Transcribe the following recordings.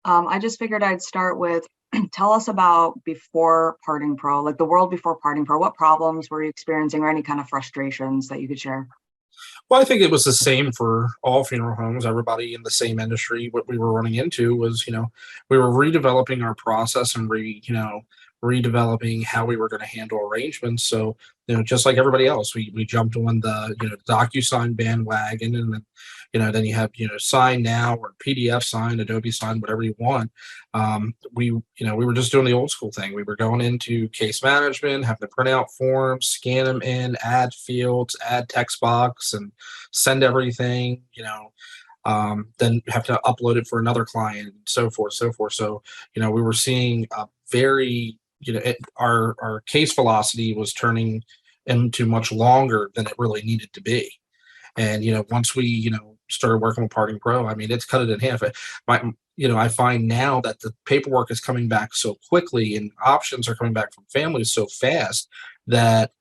I just figured I'd start with tell us about before Parting Pro, like the world before Parting Pro. What problems were you experiencing or any kind of frustrations that you could share? Well, I think it was the same for all funeral homes. Everybody in the same industry. What we were running into was, we were redeveloping our process and redeveloping how we were going to handle arrangements. So, just like everybody else, we jumped on the, DocuSign bandwagon, and then, then you have, Sign Now or PDF Sign, Adobe Sign, whatever you want. We were just doing the old school thing. We were going into case management, having to print out forms, scan them in, add fields, add text box, and send everything, then have to upload it for another client, and so forth, so forth. So, we were seeing a very, our case velocity was turning into much longer than it really needed to be. And, once we, started working with Parting Pro, I mean, it's cut it in half. I find now that the paperwork is coming back so quickly and options are coming back from families so fast that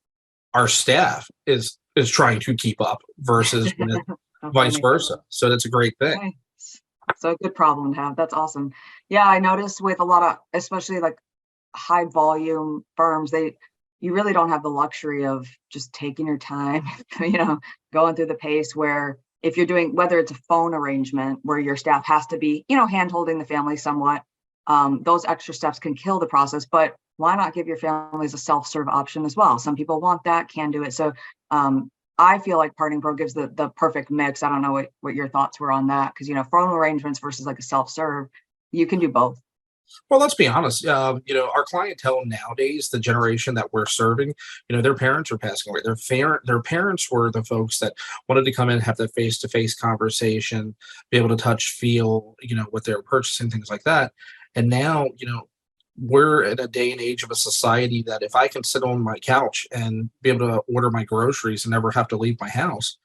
our staff is trying to keep up versus when it's Oh, vice funny. versa. So that's a great thing. Nice. So a good problem to have. That's awesome. Yeah, I noticed with a lot of, especially like high volume firms, you really don't have the luxury of just taking your time, going through the pace where if you're doing, whether it's a phone arrangement where your staff has to be, hand holding the family somewhat, those extra steps can kill the process, but why not give your families a self-serve option as well? Some people want that, can do it. So I feel like Parting Pro gives the perfect mix. I don't know what your thoughts were on that, because, phone arrangements versus like a self-serve, you can do both. Well, let's be honest. Our clientele nowadays, the generation that we're serving, their parents are passing away. Their parents were the folks that wanted to come in, have that face-to-face conversation, be able to touch, feel, what they're purchasing, things like that. And now, we're in a day and age of a society that if I can sit on my couch and be able to order my groceries and never have to leave my house,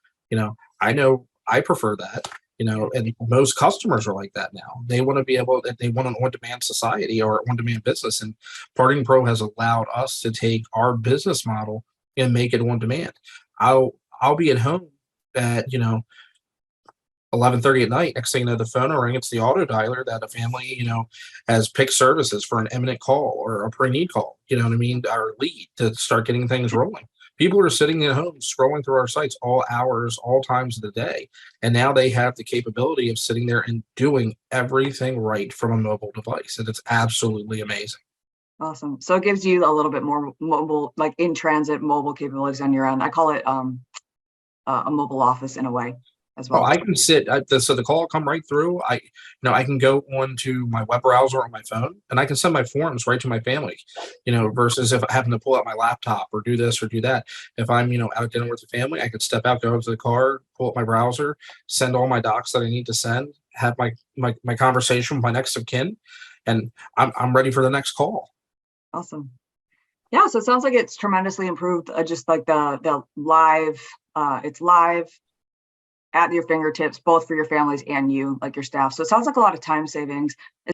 I know I prefer that. Yeah. And most customers are like that now. They want to be able, they want an on-demand society or on-demand business, and Parting Pro has allowed us to take our business model and make it on demand. I'll be at home at 11:30 at night. Next thing you know, the phone will ring. It's the auto dialer that a family, has picked services for an imminent call or a pre-need call. You know what I mean? Our lead to start getting things rolling. People are sitting at home scrolling through our sites all hours, all times of the day, and now they have the capability of sitting there and doing everything right from a mobile device, and it's absolutely amazing. Awesome. So it gives you a little bit more mobile, like in transit mobile capabilities on your end. I call it a mobile office in a way as Oh, well. I can so the call will come right through. I can go onto my web browser on my phone and I can send my forms right to my family, versus if I happen to pull out my laptop or do this or do that. If I'm, out at dinner with the family, I could step out, go into the car, pull up my browser, send all my docs that I need to send, have my conversation with my next of kin, and I'm ready for the next call. Awesome. Yeah. So it sounds like it's tremendously improved. Just like the live, it's live at your fingertips, both for your families and you, like your staff. So it sounds like a lot of time savings.